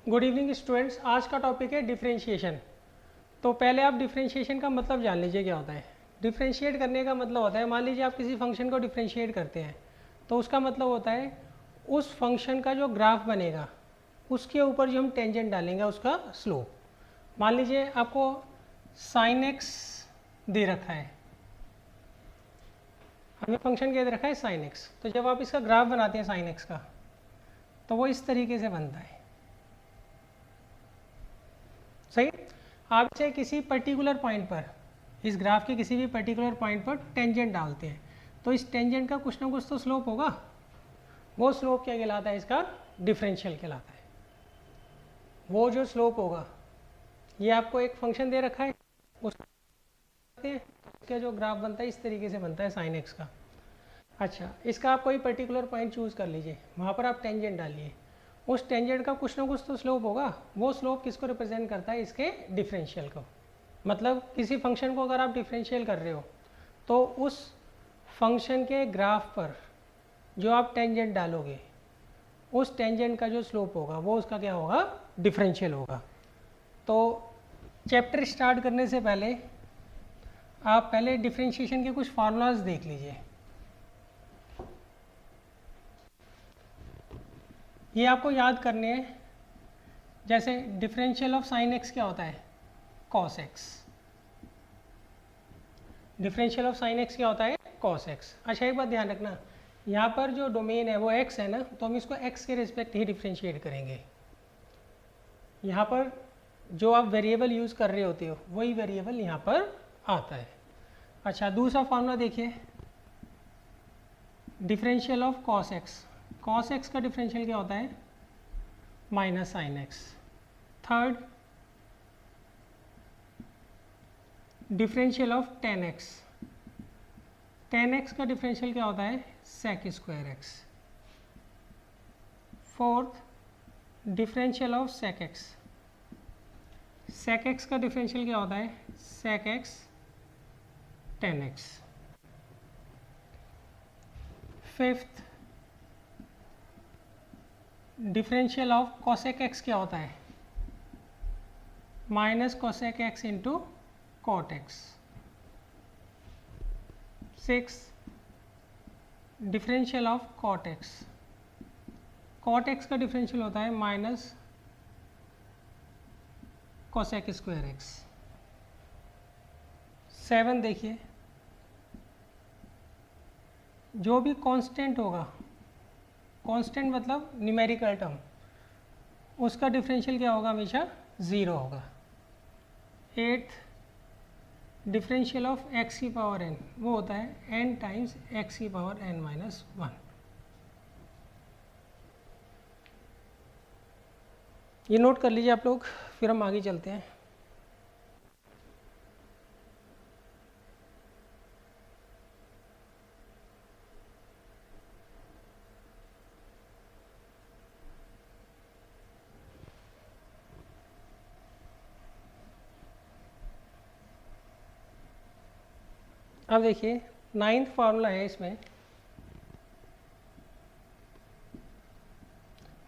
Good evening students. आज का topic है डिफरेंशिएशन। तो पहले आप डिफरेंशिएशन का मतलब जान लीजिए क्या होता है। डिफरेंशिएट करने का मतलब होता है, मान लीजिए आप किसी फंक्शन को डिफरेंशिएट करते हैं तो उसका मतलब होता है उस फंक्शन का जो ग्राफ बनेगा उसके ऊपर जो हम टेंजेंट डालेंगे उसका स्लोप। मान लीजिए आपको साइन एक्स दे रखा है, हमें फंक्शन क्या दे रखा है साइन एक्स। तो जब आप इसका ग्राफ बनाते हैं साइन एक्स का तो वो इस तरीके से बनता है। सही। आप इसे किसी पर्टिकुलर पॉइंट पर, इस ग्राफ के किसी भी पर्टिकुलर पॉइंट पर टेंजेंट डालते हैं तो इस टेंजेंट का कुछ ना कुछ तो स्लोप होगा। वो स्लोप क्या कहलाता है? इसका डिफरेंशियल कहलाता है। वो जो स्लोप होगा, ये आपको एक फंक्शन दे रखा है, उसका जो ग्राफ बनता है इस तरीके से बनता है साइन एक्स का। अच्छा, इसका आप कोई पर्टिकुलर पॉइंट चूज़ कर लीजिए, वहाँ पर आप टेंजेंट डालिए, उस टेंजेंट का कुछ ना कुछ तो स्लोप होगा। वो स्लोप किसको रिप्रेजेंट करता है? इसके डिफरेंशियल को। मतलब किसी फंक्शन को अगर आप डिफरेंशियल कर रहे हो तो उस फंक्शन के ग्राफ पर जो आप टेंजेंट डालोगे उस टेंजेंट का जो स्लोप होगा वो उसका क्या होगा? डिफरेंशियल होगा। तो चैप्टर स्टार्ट करने से पहले आप पहले डिफरेंशिएशन के कुछ फार्मूलाज देख लीजिए। ये आपको याद करने हैं। जैसे डिफरेंशियल ऑफ साइन एक्स क्या होता है? Cos x. Differential of sine x क्या होता है? Cos x. अच्छा, एक बात ध्यान रखना, यहाँ पर जो डोमेन है वो एक्स है ना, तो हम इसको एक्स के रिस्पेक्ट ही डिफरेंशिएट करेंगे। यहाँ पर जो आप वेरिएबल यूज़ कर रहे होते हो वही वेरिएबल यहाँ पर आता है। अच्छा, दूसरा फार्मूला देखिए, differential of cos x. Cos x का डिफरेंशियल क्या होता है? Minus sine x. Third, differential of tan x. Tan x का डिफरेंशियल क्या होता है? Sec square x. Fourth, differential of sec x. Sec x का डिफरेंशियल क्या होता है? Sec x tan x. Fifth, differential of cosec x क्या होता है? Minus cosec x into cot x. Six, differential of cot x. Cot x का differential होता है minus cosec square x. Seven देखिए, जो भी कांस्टेंट होगा, कांस्टेंट मतलब न्यूमेरिकल टर्म, उसका डिफरेंशियल क्या होगा? हमेशा ज़ीरो होगा। एट्थ, डिफरेंशियल ऑफ एक्स की पावर एन, वो होता है एन टाइम्स एक्स की पावर एन माइनस वन। ये नोट कर लीजिए आप लोग, फिर हम आगे चलते हैं। अब देखिए, नाइन्थ फार्मूला है इसमें,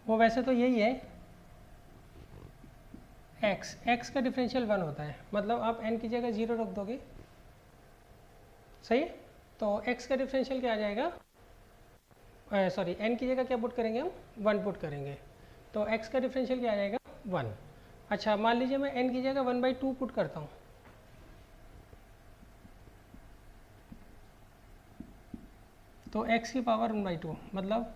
वो वैसे तो यही है, एक्स। एक्स का डिफरेंशियल वन होता है, मतलब आप एन की जगह ज़ीरो रख दोगे। सही है। तो एक्स का डिफरेंशियल क्या आ जाएगा? सॉरी, एन की जगह क्या पुट करेंगे? हम वन पुट करेंगे, तो एक्स का डिफरेंशियल क्या आ जाएगा? वन। अच्छा, मान लीजिए मैं एन की जगह वन बाई टू पुट करता हूँ, तो एक्स की पावर वन बाई टू, मतलब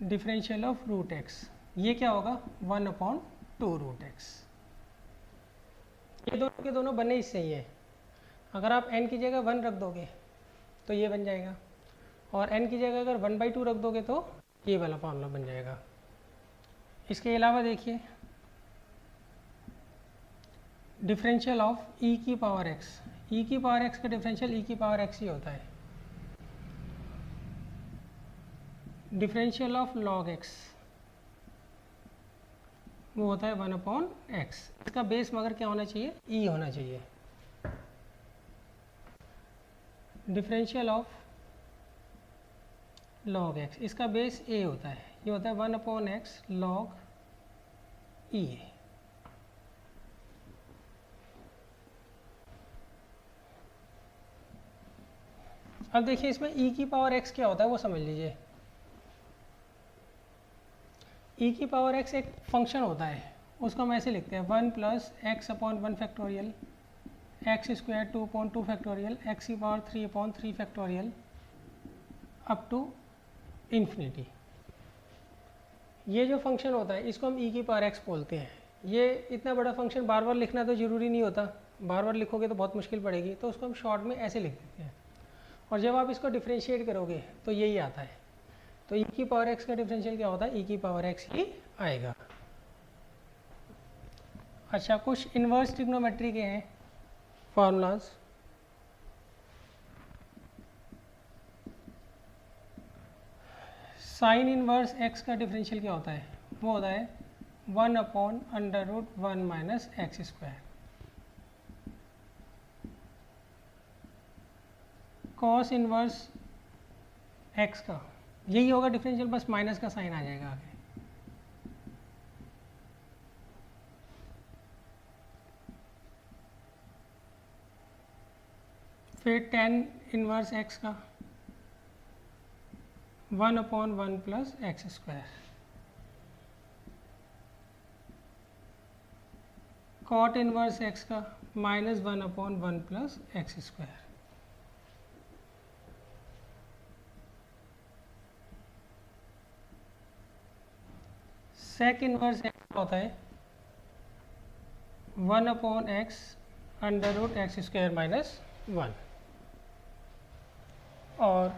डिफरेंशियल ऑफ रूट एक्स, ये क्या होगा? One upon two root x. ये दोनों के दोनों बने इससे ही है। अगर आप n की जगह वन रख दोगे तो ये बन जाएगा, और n की जगह अगर वन बाई टू रख दोगे तो ये वाला फार्मूला बन जाएगा। इसके अलावा देखिए, डिफरेंशियल ऑफ e की पावर x। e की पावर x का डिफरेंशियल e की पावर x ही होता है। डिफरेंशियल ऑफ log x, वो होता है वन अपॉन एक्स। इसका बेस मगर क्या होना चाहिए? e होना चाहिए। डिफरेंशियल ऑफ log x, इसका बेस a होता है, ये होता है वन अपॉन एक्स लॉग ई। अब देखिए इसमें e की पावर x क्या होता है वो समझ लीजिए। e की पावर x एक फंक्शन होता है, उसको हम ऐसे लिखते हैं 1 plus X upon 1 factorial X square 2 upon 2 factorial X की power 3 upon 3 factorial up to infinity. ये जो फंक्शन होता है इसको हम e की पावर x बोलते हैं। ये इतना बड़ा फंक्शन बार बार लिखना तो ज़रूरी नहीं होता, बार बार लिखोगे तो बहुत मुश्किल पड़ेगी, तो उसको हम शॉर्ट में ऐसे लिख देते हैं। और जब आप इसको डिफ्रेंशिएट करोगे तो यही आता है। तो e की पावर x का डिफरेंशियल क्या होता है, e की पावर x ही आएगा। अच्छा, कुछ इन्वर्स ट्रिग्नोमेट्री के हैं फार्मूलाज। साइन इनवर्स x का डिफरेंशियल क्या होता है, वो होता है 1 upon under root 1 minus x square. Cos inverse x का यही होगा डिफरेंशियल, बस माइनस का साइन आ जाएगा आगे। फिर tan इनवर्स x का 1 upon 1 plus x square. Cot inverse x का minus 1 upon 1 plus x square. Sec inverse x होता है 1 upon x under root x square minus 1। और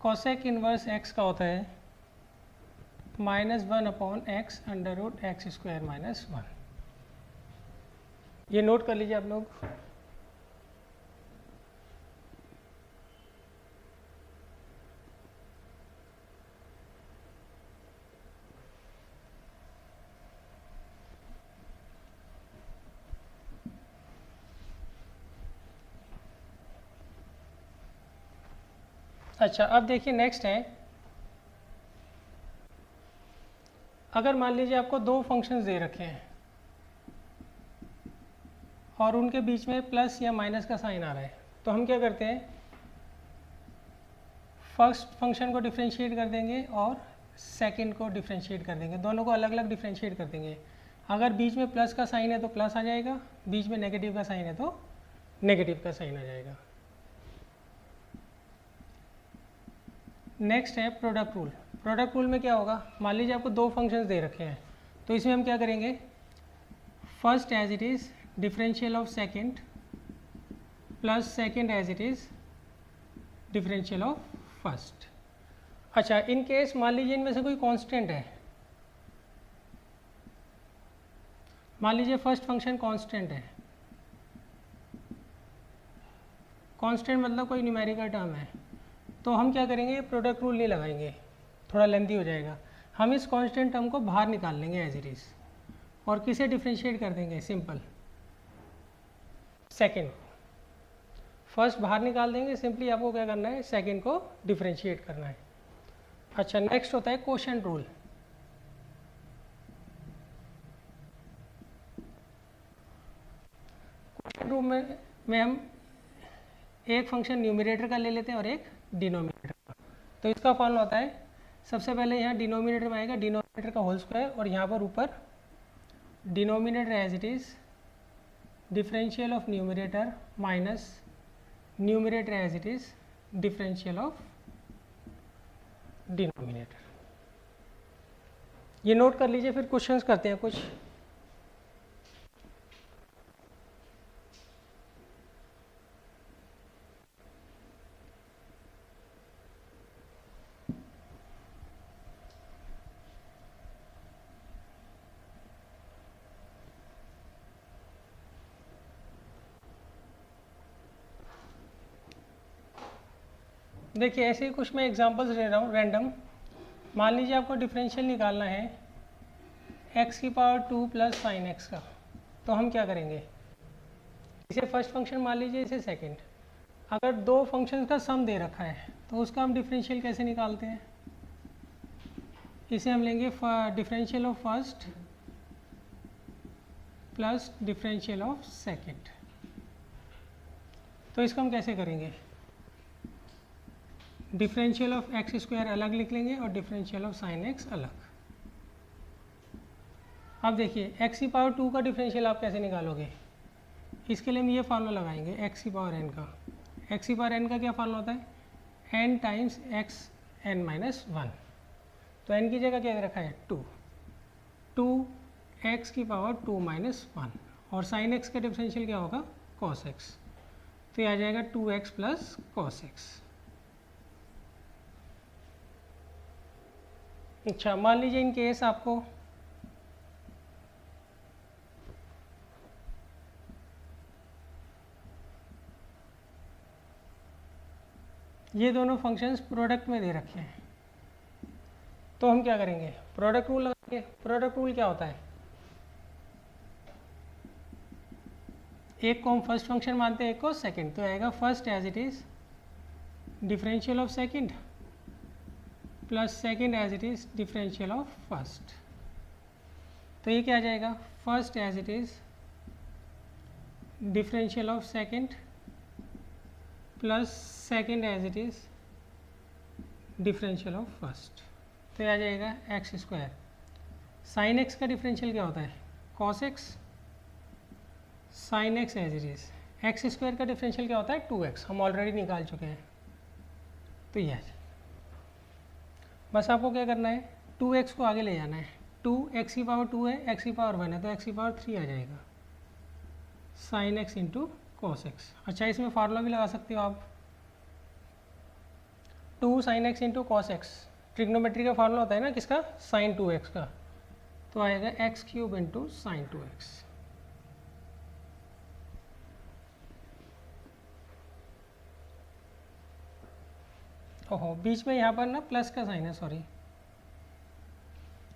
कोसेक इनवर्स x का होता है minus 1 upon x under root x square minus 1। ये note कर लीजिए आप लोग। अच्छा, अब देखिए नेक्स्ट है, अगर मान लीजिए आपको दो फंक्शंस दे रखे हैं और उनके बीच में प्लस या माइनस का साइन आ रहा है, तो हम क्या करते हैं, फर्स्ट फंक्शन को डिफरेंशिएट कर देंगे और सेकंड को डिफरेंशिएट कर देंगे, दोनों को अलग अलग डिफरेंशिएट कर देंगे। अगर बीच में प्लस का साइन है तो प्लस आ जाएगा, बीच में नेगेटिव का साइन है तो नेगेटिव का साइन आ जाएगा। नेक्स्ट है प्रोडक्ट रूल। प्रोडक्ट रूल में क्या होगा, मान लीजिए आपको दो फंक्शंस दे रखे हैं, तो इसमें हम क्या करेंगे, first as it is differential of second plus second as it is differential of first. अच्छा, इन केस मान लीजिए इनमें से कोई कांस्टेंट है, मान लीजिए फर्स्ट फंक्शन कांस्टेंट है, कांस्टेंट मतलब कोई न्यूमेरिकल टर्म है, तो हम क्या करेंगे, प्रोडक्ट रूल नहीं लगाएंगे, थोड़ा लेंथी हो जाएगा। हम इस कांस्टेंट टर्म को बाहर निकाल लेंगे एज इट इज़ और किसे डिफरेंशिएट कर देंगे, सिंपल सेकंड। फर्स्ट बाहर निकाल देंगे, सिंपली आपको क्या करना है, सेकंड को डिफरेंशिएट करना है। अच्छा, नेक्स्ट होता है क्वोशंट रूल। क्वोशंट रूल में हम एक फंक्शन न्यूमरेटर का ले लेते हैं और एक डिनोमिनेटर का। तो इसका फॉर्मूला होता है, सबसे पहले यहाँ डिनोमिनेटर में आएगा डिनोमिनेटर का होल स्क्वायर, और यहाँ पर ऊपर denominator as it is differential of numerator minus numerator as it is differential of denominator. ये नोट कर लीजिए, फिर क्वेश्चंस करते हैं कुछ। देखिए ऐसे ही कुछ मैं एग्जांपल्स ले रहा हूँ रैंडम। मान लीजिए आपको डिफरेंशियल निकालना है x की पावर 2 प्लस साइन एक्स का, तो हम क्या करेंगे, इसे फर्स्ट फंक्शन मान लीजिए, इसे सेकंड। अगर दो फंक्शन का सम दे रखा है तो उसका हम डिफरेंशियल कैसे निकालते हैं, इसे हम लेंगे differential of first plus differential of second. तो इसको हम कैसे करेंगे, डिफरेंशियल ऑफ एक्स स्क्वायर अलग लिख लेंगे और डिफरेंशियल ऑफ साइन एक्स अलग। अब देखिए एक्स की पावर 2 का डिफरेंशियल आप कैसे निकालोगे, इसके लिए हम ये फार्मूला लगाएंगे एक्स की पावर एन का। एक्स की पावर एन का क्या फार्मूला होता है, n times x n minus 1। तो एन की जगह क्या रखा है 2, 2 एक्स की पावर 2 माइनस 1 और साइन एक्स का डिफरेंशियल क्या होगा कॉस एक्स। तो ये आ जाएगा 2x प्लस कॉस एक्स। अच्छा मान लीजिए इन केस आपको ये दोनों फंक्शंस प्रोडक्ट में दे रखे हैं, तो हम क्या करेंगे, प्रोडक्ट रूल लगाएंगे। प्रोडक्ट रूल क्या होता है, एक को हम फर्स्ट फंक्शन मानते हैं, एक को सेकंड। तो आएगा first as it is differential of second plus second as it is differential of first. तो ये क्या आ जाएगा, first as it is differential of second plus second as it is differential of first. तो ये आ जाएगा एक्स स्क्वायर। साइन एक्स का डिफरेंशियल क्या होता है cos x, sine x as it is. X square का डिफरेंशियल क्या होता है 2x, हम ऑलरेडी निकाल चुके हैं। तो ये बस आपको क्या करना है 2x को आगे ले जाना है। 2 x की पावर 2 है, x की पावर 1 है, तो x की पावर 3 आ जाएगा sine x into cos x. अच्छा इसमें फार्मूला भी लगा सकते हो आप, 2 sine x into cos x trigonometry का फार्मूला होता है ना किसका, साइन 2x का। तो आएगा x cube into sine 2x। ओहो बीच में यहाँ पर ना प्लस का साइन है, सॉरी।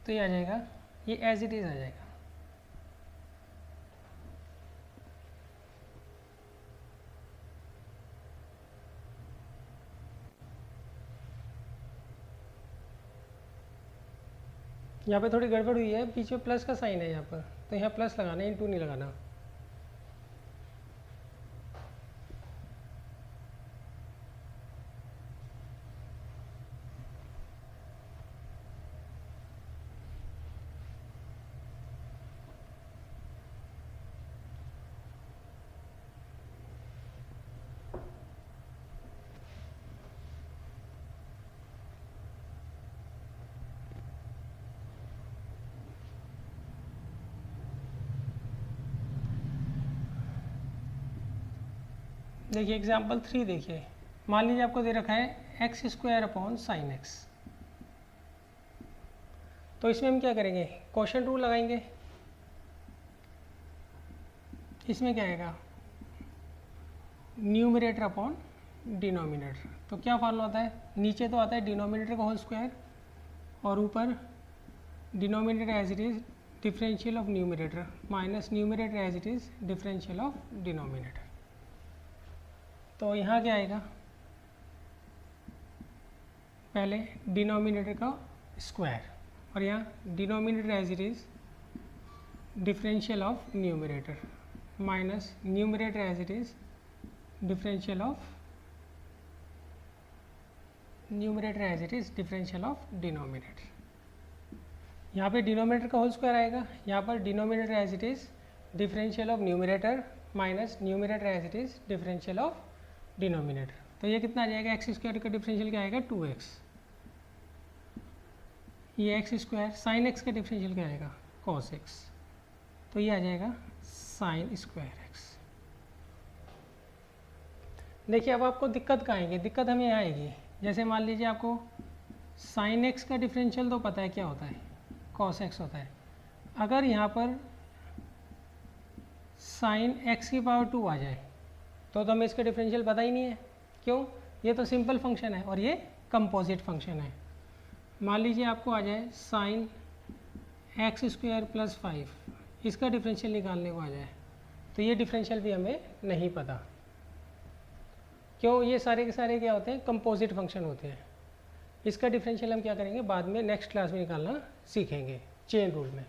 तो ये आ जाएगा, ये एज इट इज़ आ जाएगा। यहाँ पे थोड़ी गड़बड़ हुई है, बीच में प्लस का साइन है यहाँ पर, तो यहाँ प्लस लगाना है, इंटू नहीं लगाना। देखिए एग्जाम्पल 3 देखिए, मान लीजिए आपको दे रखा है x square upon sine x. तो इसमें हम क्या करेंगे, क्वोशंट रूल लगाएंगे। इसमें क्या आएगा, न्यूमरेटर अपॉन डिनोमिनेटर। तो क्या फार्मूला होता है, नीचे तो आता है डिनोमिनेटर का होल स्क्वायर और ऊपर denominator as it is differential of numerator minus numerator as it is differential of denominator. तो यहाँ क्या आएगा, पहले डिनोमिनेटर का स्क्वायर और यहाँ denominator as it is differential of numerator minus numerator as it is differential of numerator as it is differential of denominator. यहाँ पे डिनोमिनेटर का होल स्क्वायर आएगा, यहाँ पर denominator as it is differential of numerator minus numerator as it is differential of denominator. तो ये कितना आ जाएगा, एक्स स्क्वायर का डिफरेंशियल क्या आएगा 2x, ये एक्स स्क्वायर। साइन एक्स का डिफरेंशियल क्या आएगा cos x, तो ये आ जाएगा साइन स्क्वायर एक्स। देखिए अब आपको दिक्कत कहाँ आएगी, दिक्कत हमें यहाँ आएगी। जैसे मान लीजिए आपको साइन एक्स का डिफरेंशियल तो पता है क्या होता है cos x होता है। अगर यहाँ पर साइन एक्स की पावर 2 आ जाए तो हमें इसका डिफरेंशियल पता ही नहीं है, क्यों, ये तो सिंपल फंक्शन है और ये कंपोजिट फंक्शन है। मान लीजिए आपको आ जाए साइन एक्स स्क्वायर प्लस 5, इसका डिफरेंशियल निकालने को आ जाए तो ये डिफरेंशियल भी हमें नहीं पता, क्यों, ये सारे के सारे क्या होते हैं कंपोजिट फंक्शन होते हैं। इसका डिफरेंशियल हम क्या करेंगे बाद में नेक्स्ट क्लास में निकालना सीखेंगे चेन रूल में।